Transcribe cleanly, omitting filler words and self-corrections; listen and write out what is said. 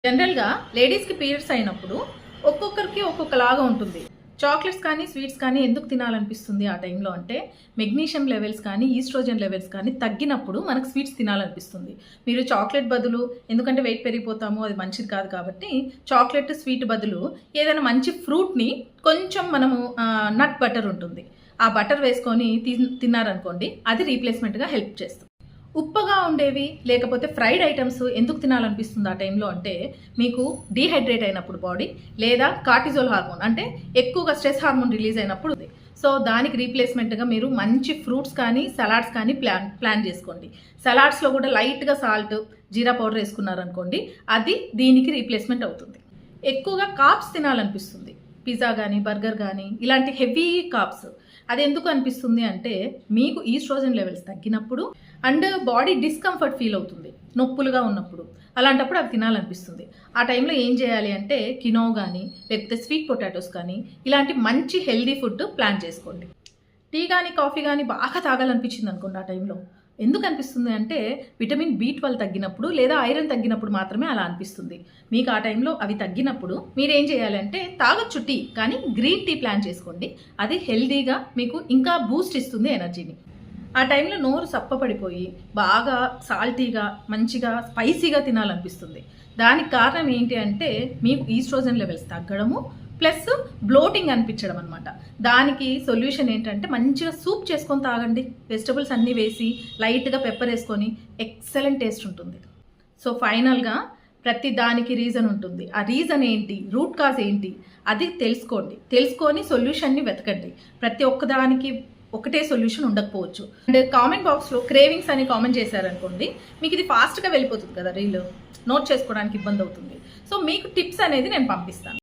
జనరల్గా లేడీస్కి పీరియడ్స్ అయినప్పుడు ఒక్కొక్కరికి ఒక్కొక్కలాగా ఉంటుంది. చాక్లెట్స్ కానీ స్వీట్స్ కానీ ఎందుకు తినాలనిపిస్తుంది ఆ టైంలో అంటే మెగ్నీషియం లెవెల్స్ కానీ ఈస్ట్రోజన్ లెవెల్స్ కానీ తగ్గినప్పుడు మనకు స్వీట్స్ తినాలనిపిస్తుంది. మీరు చాక్లెట్ బదులు, ఎందుకంటే వెయిట్ పెరిగిపోతాము అది మంచిది కాదు కాబట్టి, చాక్లెట్ స్వీట్ బదులు ఏదైనా మంచి ఫ్రూట్ని కొంచెం మనము నట్ బటర్ ఉంటుంది, ఆ బటర్ వేసుకొని తిన్నారనుకోండి, అది రీప్లేస్మెంట్గా హెల్ప్ చేస్తుంది. ఉప్పగా ఉండేవి లేకపోతే ఫ్రైడ్ ఐటమ్స్ ఎందుకు తినాలనిపిస్తుంది ఆ టైంలో అంటే మీకు డీహైడ్రేట్ అయినప్పుడు బాడీ, లేదా కార్టిజోల్ హార్మోన్ అంటే ఎక్కువగా స్ట్రెస్ హార్మోన్ రిలీజ్ అయినప్పుడు. సో దానికి రీప్లేస్మెంట్గా మీరు మంచి ఫ్రూట్స్ కానీ సలాడ్స్ కానీ ప్లాన్ చేసుకోండి. సలాడ్స్లో కూడా లైట్గా సాల్ట్, జీరా పౌడర్ వేసుకున్నారనుకోండి, అది దీనికి రీప్లేస్మెంట్ అవుతుంది. ఎక్కువగా కార్బ్స్ తినాలనిపిస్తుంది, పిజ్జా కానీ బర్గర్ కానీ ఇలాంటి హెవీ కార్బ్స్. అది ఎందుకు అనిపిస్తుంది అంటే మీకు ఈస్ట్రోజన్ లెవెల్స్ తగ్గినప్పుడు అండ్ బాడీ డిస్కంఫర్ట్ ఫీల్ అవుతుంది, నొప్పులుగా ఉన్నప్పుడు. అలాంటప్పుడు అవి తినాలనిపిస్తుంది. ఆ టైంలో ఏం చేయాలి అంటే కినో కానీ లేకపోతే స్వీట్ పొటాటోస్ కానీ ఇలాంటి మంచి హెల్దీ ఫుడ్ ప్లాన్ చేసుకోండి. టీ కానీ కాఫీ కానీ బాగా తాగాలనిపించింది అనుకోండి, ఆ టైంలో ఎందుకు అనిపిస్తుంది అంటే విటమిన్ B12 తగ్గినప్పుడు లేదా ఐరన్ తగ్గినప్పుడు మాత్రమే అలా అనిపిస్తుంది. మీకు ఆ టైంలో అవి తగ్గినప్పుడు మీరు ఏం చేయాలంటే తాగొచ్చు టీ, కానీ గ్రీన్ టీ ప్లాన్ చేసుకోండి. అది హెల్దీగా మీకు ఇంకా బూస్ట్ ఇస్తుంది ఎనర్జీని. ఆ టైంలో నోరు సప్పపడిపోయి బాగా సాల్టీగా మంచిగా స్పైసీగా తినాలనిపిస్తుంది. దానికి కారణం ఏంటి అంటే మీకు ఈస్ట్రోజన్ లెవెల్స్ తగ్గడము ప్లస్ బ్లోటింగ్ అనిపించడం అనమాట. దానికి సొల్యూషన్ ఏంటంటే మంచిగా సూప్ చేసుకొని తాగండి. వెజిటబుల్స్ అన్నీ వేసి లైట్గా పెప్పర్ వేసుకొని ఎక్సలెంట్ టేస్ట్ ఉంటుంది. సో ఫైనల్గా ప్రతి దానికి రీజన్ ఉంటుంది. ఆ రీజన్ ఏంటి, రూట్ కాజ్ ఏంటి, అది తెలుసుకొని సొల్యూషన్ని వెతకండి. ప్రతి ఒక్కదానికి ఒకటే సొల్యూషన్ ఉండకపోవచ్చు. అండ్ కామెంట్ బాక్స్లో క్రేవింగ్స్ అని కామెంట్ చేశారనుకోండి, మీకు ఇది ఫాస్ట్గా వెళ్ళిపోతుంది కదా, రీల్ నోట్ చేసుకోవడానికి ఇబ్బంది అవుతుంది. సో మీకు టిప్స్ అనేది నేను పంపిస్తాను.